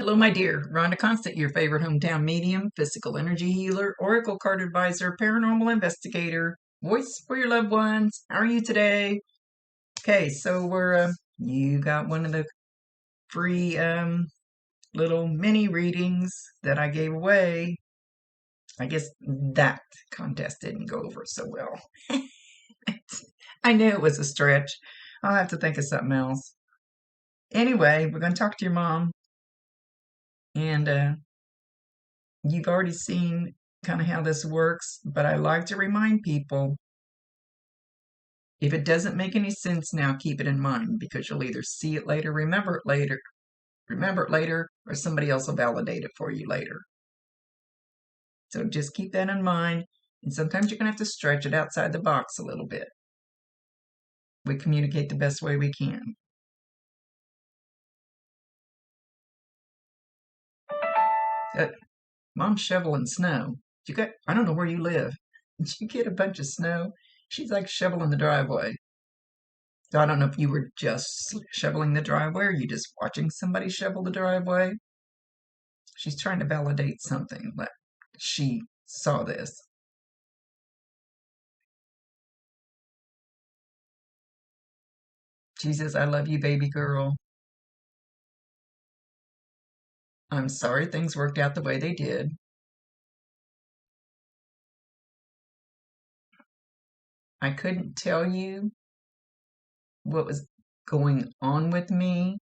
Hello, my dear. Rhonda Constant, your favorite hometown medium, physical energy healer, oracle card advisor, paranormal investigator, voice for your loved ones. How are you today? Okay, so you got one of the free little mini readings that I gave away. I guess that contest didn't go over so well. I knew it was a stretch. I'll have to think of something else. Anyway, we're going to talk to your mom, and you've already seen kind of how this works, but I like to remind people if it doesn't make any sense now, keep it in mind because you'll either see it later, remember it later, or somebody else will validate it for you later. So just keep that in mind. And sometimes you're going to have to stretch it outside the box a little bit. We communicate the best way we can. Mom's shoveling snow. I don't know where you live. Did you get a bunch of snow? She's like shoveling the driveway. So I don't know if you were just shoveling the driveway or you just watching somebody shovel the driveway. She's trying to validate something that she saw this. She says, I love you, baby girl. I'm sorry things worked out the way they did. I couldn't tell you what was going on with me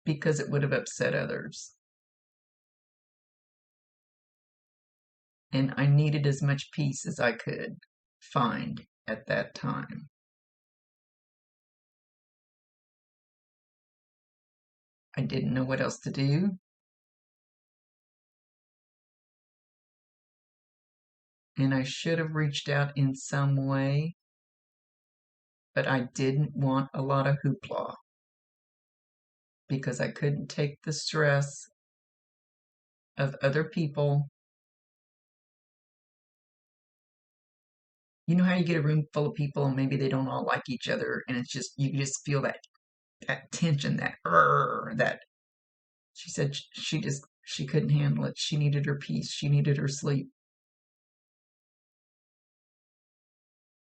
because it would have upset others. And I needed as much peace as I could find at that time. I didn't know what else to do. And I should have reached out in some way, but I didn't want a lot of hoopla because I couldn't take the stress of other people. You know how you get a room full of people and maybe they don't all like each other, and it's just you just feel that tension, that she said she couldn't handle it. She needed her peace. She needed her sleep.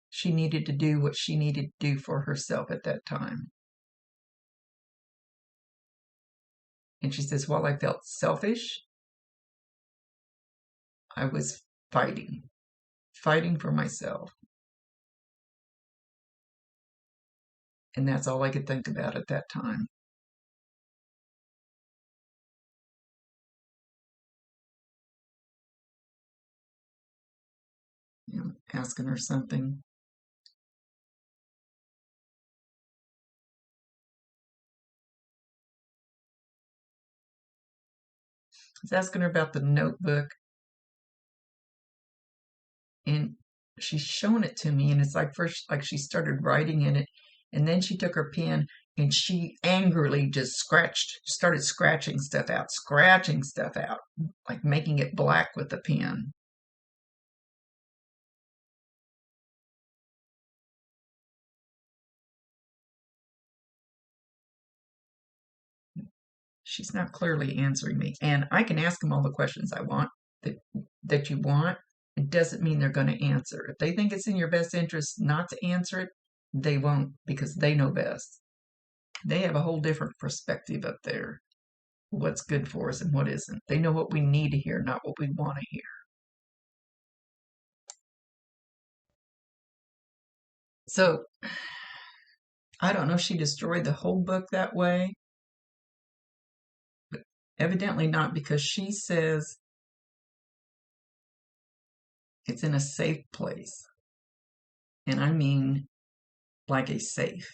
She needed to do what she needed to do for herself at that time. And she says, while I felt selfish, I was fighting for myself. And that's all I could think about at that time. You know, asking her something. I was asking her about the notebook, and she's shown it to me, and it's like first, like she started writing in it, and then she took her pen and she angrily just started scratching stuff out, like making it black with the pen. She's not clearly answering me. And I can ask them all the questions I want that you want. It doesn't mean they're going to answer. If they think it's in your best interest not to answer it, they won't because they know best. They have a whole different perspective up there. What's good for us and what isn't. They know what we need to hear, not what we want to hear. So I don't know if she destroyed the whole book that way, but evidently not because she says it's in a safe place. And I mean like a safe,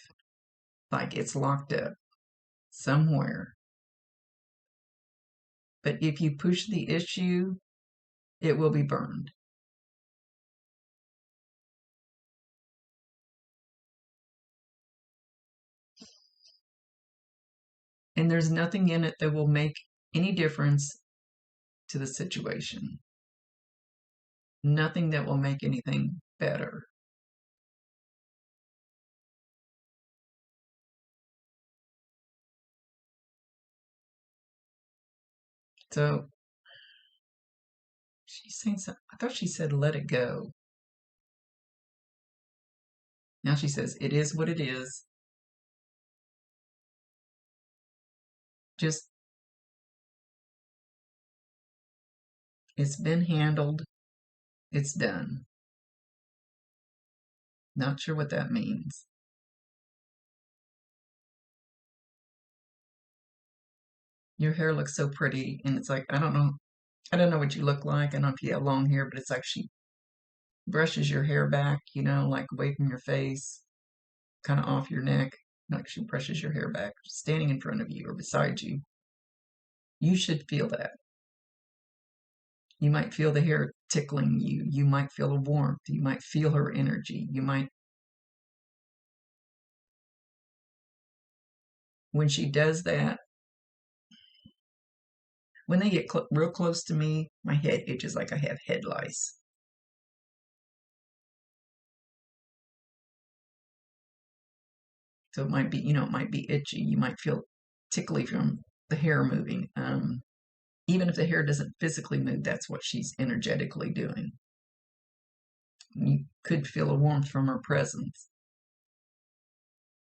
like it's locked up somewhere. But if you push the issue, it will be burned. And there's nothing in it that will make any difference to the situation. Nothing that will make anything better. So she's saying something. I thought she said, let it go. Now she says, it is what it is. Just, it's been handled. It's done. Not sure what that means. Your hair looks so pretty. And it's like, I don't know. I don't know what you look like. I don't know if you have long hair, but it's like she brushes your hair back, like away from your face, kind of off your neck. Like she brushes your hair back, standing in front of you or beside you. You should feel that. You might feel the hair tickling you. You might feel a warmth. You might feel her energy. You might, when she does that, when they get real close to me, my head itches like I have head lice. So it might be, it might be itchy. You might feel tickly from the hair moving. Even if the hair doesn't physically move, that's what she's energetically doing. You could feel a warmth from her presence.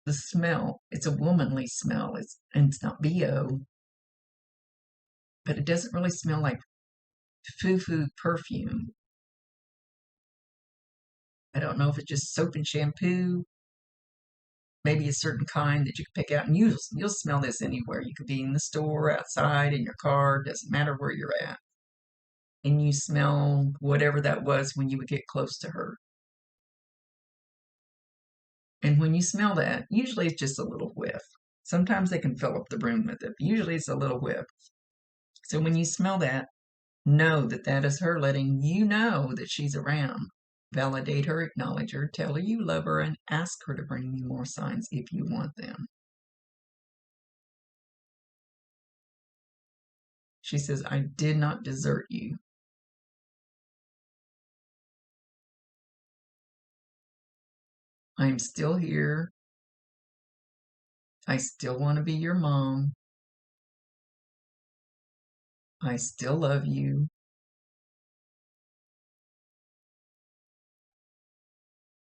The smell, it's a womanly smell. And it's not BO, but it doesn't really smell like foo-foo perfume. I don't know if it's just soap and shampoo, maybe a certain kind that you can pick out, and you'll smell this anywhere. You could be in the store, outside, in your car, doesn't matter where you're at. And you smell whatever that was when you would get close to her. And when you smell that, usually it's just a little whiff. Sometimes they can fill up the room with it, but usually it's a little whiff. So when you smell that, know that that is her letting you know that she's around. Validate her, acknowledge her, tell her you love her, and ask her to bring you more signs if you want them. She says, I did not desert you. I'm still here. I still want to be your mom. I still love you.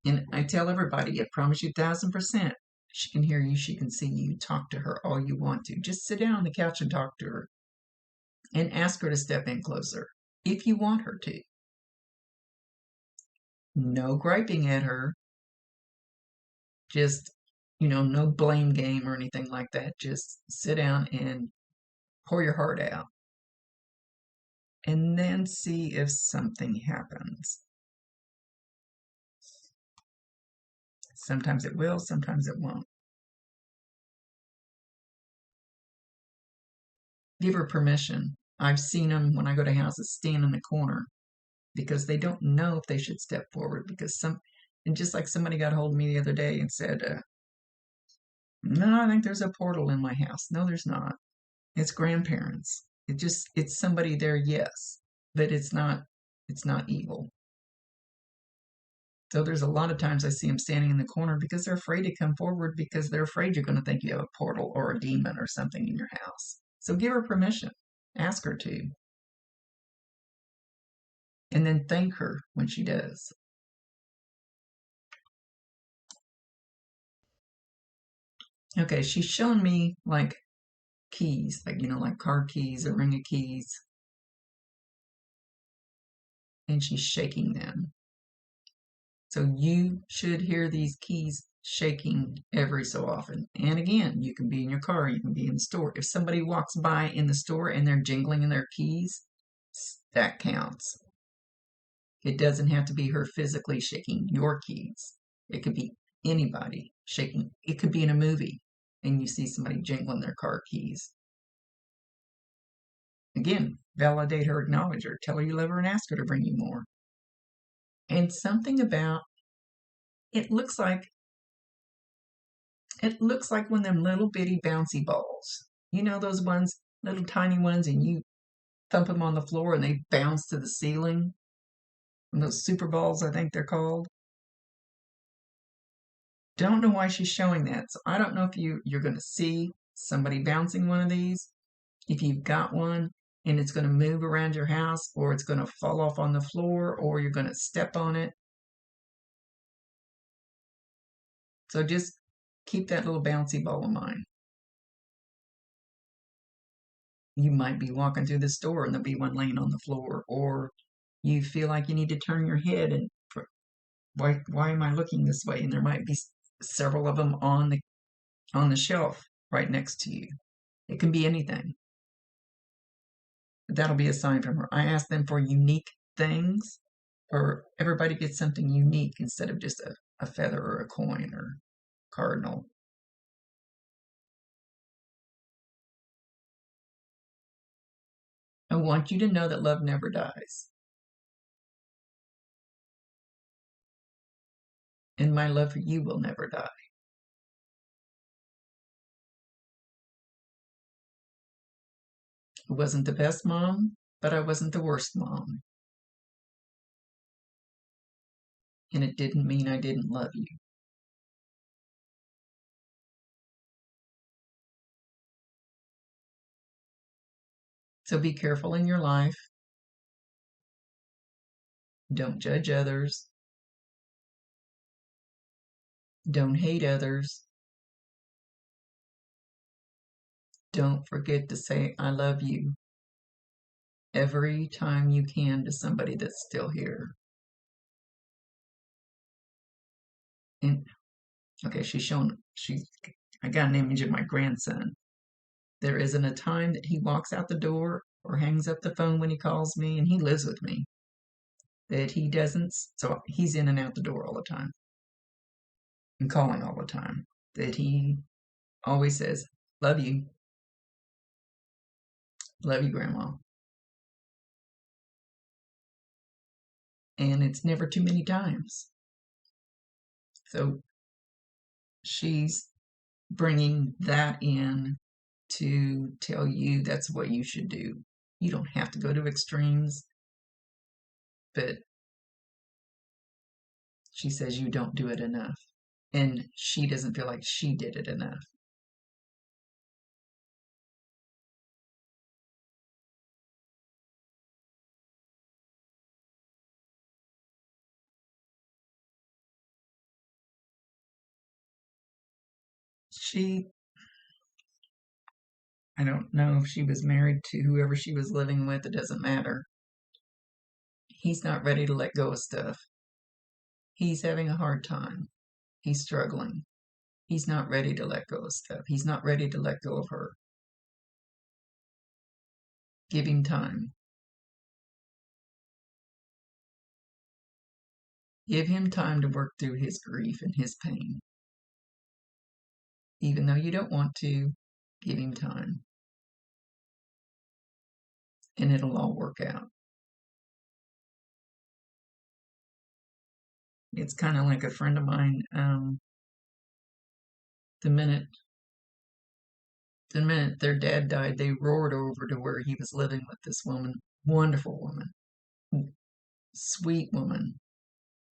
And I tell everybody, I promise you 1,000%, she can hear you, she can see you, talk to her all you want to. Just sit down on the couch and talk to her and ask her to step in closer if you want her to. No griping at her. Just, no blame game or anything like that. Just sit down and pour your heart out. And then see if something happens. Sometimes it will, sometimes it won't. Give her permission. I've seen them when I go to houses stand in the corner because they don't know if they should step forward and just like somebody got a hold of me the other day and said, no, I think there's a portal in my house. No, there's not. It's grandparents. It's somebody there, yes, but it's not evil. So there's a lot of times I see them standing in the corner because they're afraid to come forward because they're afraid you're going to think you have a portal or a demon or something in your house. So give her permission. Ask her to. And then thank her when she does. Okay, she's showing me like keys, like car keys, a ring of keys. And she's shaking them. So you should hear these keys shaking every so often. And again, you can be in your car, you can be in the store. If somebody walks by in the store and they're jingling in their keys, that counts. It doesn't have to be her physically shaking your keys. It could be anybody shaking. It could be in a movie and you see somebody jingling their car keys. Again, validate her, acknowledge her, tell her you love her, and ask her to bring you more. And something about it looks like one of them little bitty bouncy balls. You know those ones, little tiny ones, and you thump them on the floor and they bounce to the ceiling? And those super balls, I think they're called. Don't know why she's showing that. So I don't know if you're going to see somebody bouncing one of these. If you've got one and it's going to move around your house, or it's going to fall off on the floor, or you're going to step on it. So just keep that little bouncy ball in mind. You might be walking through the store and there'll be one laying on the floor, or you feel like you need to turn your head and why am I looking this way? And there might be several of them on the shelf right next to you. It can be anything. But that'll be a sign from her. I ask them for unique things, or everybody gets something unique instead of just a feather or a coin or cardinal. I want you to know that love never dies. And my love for you will never die. I wasn't the best mom, but I wasn't the worst mom. And it didn't mean I didn't love you. So be careful in your life. Don't judge others. Don't hate others. Don't forget to say, I love you every time you can to somebody that's still here. And okay, I got an image of my grandson. There isn't a time that he walks out the door or hangs up the phone when he calls me, and he lives with me, that he doesn't, so he's in and out the door all the time and calling all the time, that he always says, love you, Grandma. And it's never too many times. So she's bringing that in to tell you that's what you should do. You don't have to go to extremes, but she says you don't do it enough. And she doesn't feel like she did it enough. I don't know if she was married to whoever she was living with, it doesn't matter. He's not ready to let go of stuff. He's having a hard time. He's struggling. He's not ready to let go of stuff. He's not ready to let go of her. Give him time. Give him time to work through his grief and his pain. Even though you don't want to, give him time. And it'll all work out. It's kind of like a friend of mine. The minute their dad died, they roared over to where he was living with this woman, wonderful woman, sweet woman,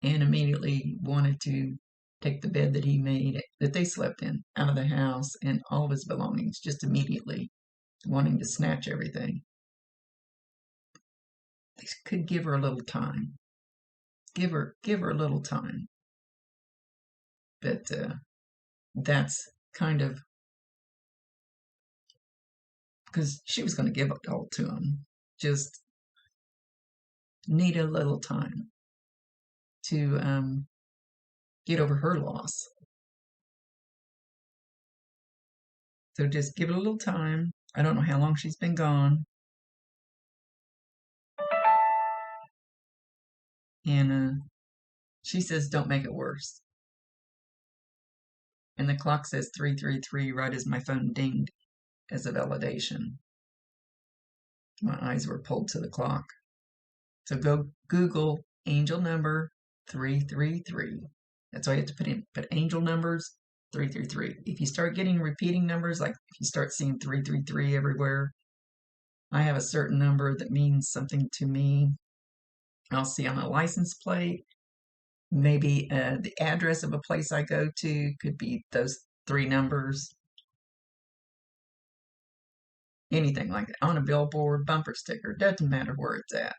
and immediately wanted to take the bed that he made, that they slept in, out of the house and all of his belongings, just immediately, wanting to snatch everything. They could give her a little time. Give her a little time. But that's kind of because she was going to give it all to him. Just need a little time to get over her loss. So just give it a little time. I don't know how long she's been gone. And she says, don't make it worse. And the clock says 333 right as my phone dinged as a validation. My eyes were pulled to the clock. So go Google angel number 333. That's all you have to put in. Put angel numbers 333. If you start getting repeating numbers, like if you start seeing 333 everywhere, I have a certain number that means something to me. I'll see on a license plate. Maybe the address of a place I go to could be those 3 numbers. anything like that, on a billboard, bumper sticker, doesn't matter where it's at.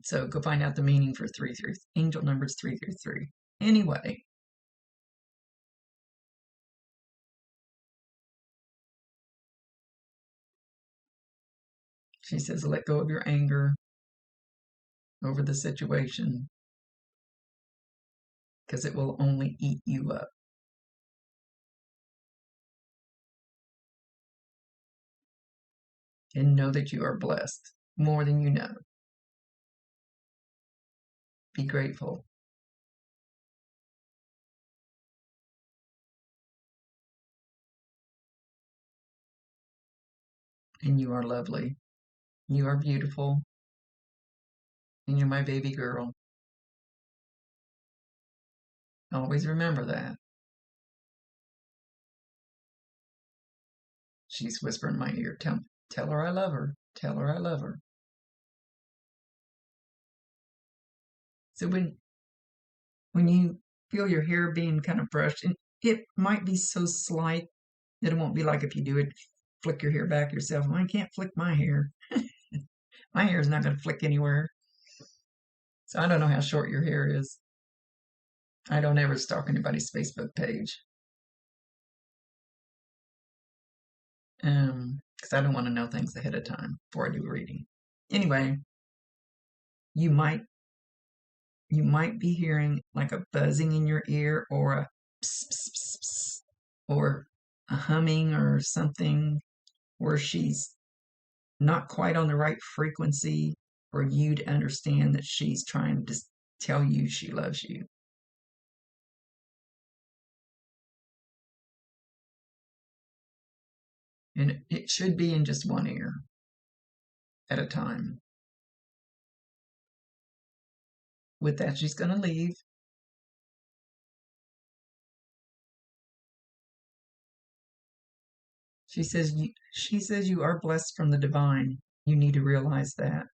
So go find out the meaning for 333. Angel numbers 333. Anyway, she says, let go of your anger over the situation because it will only eat you up. And know that you are blessed more than you know. Be grateful. And you are lovely. You are beautiful. And you're my baby girl. Always remember that. She's whispering in my ear. Tell her I love her. Tell her I love her. So when you feel your hair being kind of brushed, and it might be so slight that it won't be like if you do it, flick your hair back yourself. Well, I can't flick my hair. My hair is not going to flick anywhere. So I don't know how short your hair is. I don't ever stalk anybody's Facebook page. Because I don't want to know things ahead of time before I do a reading. Anyway, you might be hearing like a buzzing in your ear or a pss, pss, pss, pss, or a humming or something where she's not quite on the right frequency for you to understand that she's trying to tell you she loves you. And it should be in just one ear at a time. With that, she's going to leave. She says you are blessed from the divine. You need to realize that.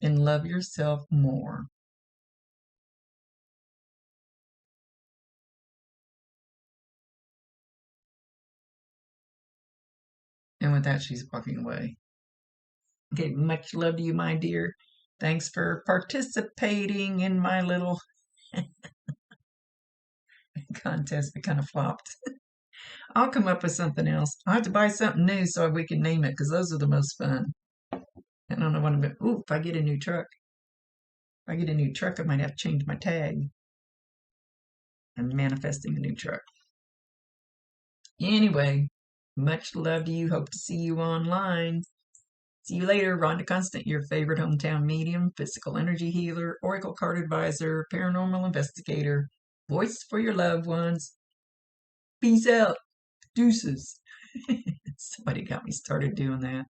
And love yourself more. And with that, she's walking away. Okay, much love to you, my dear. Thanks for participating in my little contest that kind of flopped. I'll come up with something else. I'll have to buy something new so we can name it because those are the most fun. I don't know what I'm going to. Ooh, if I get a new truck. If I get a new truck, I might have to change my tag. I'm manifesting a new truck. Anyway, much love to you. Hope to see you online. See you later. Rhonda Constant, your favorite hometown medium, physical energy healer, oracle card advisor, paranormal investigator, voice for your loved ones. Peace out. Deuces. Somebody got me started doing that.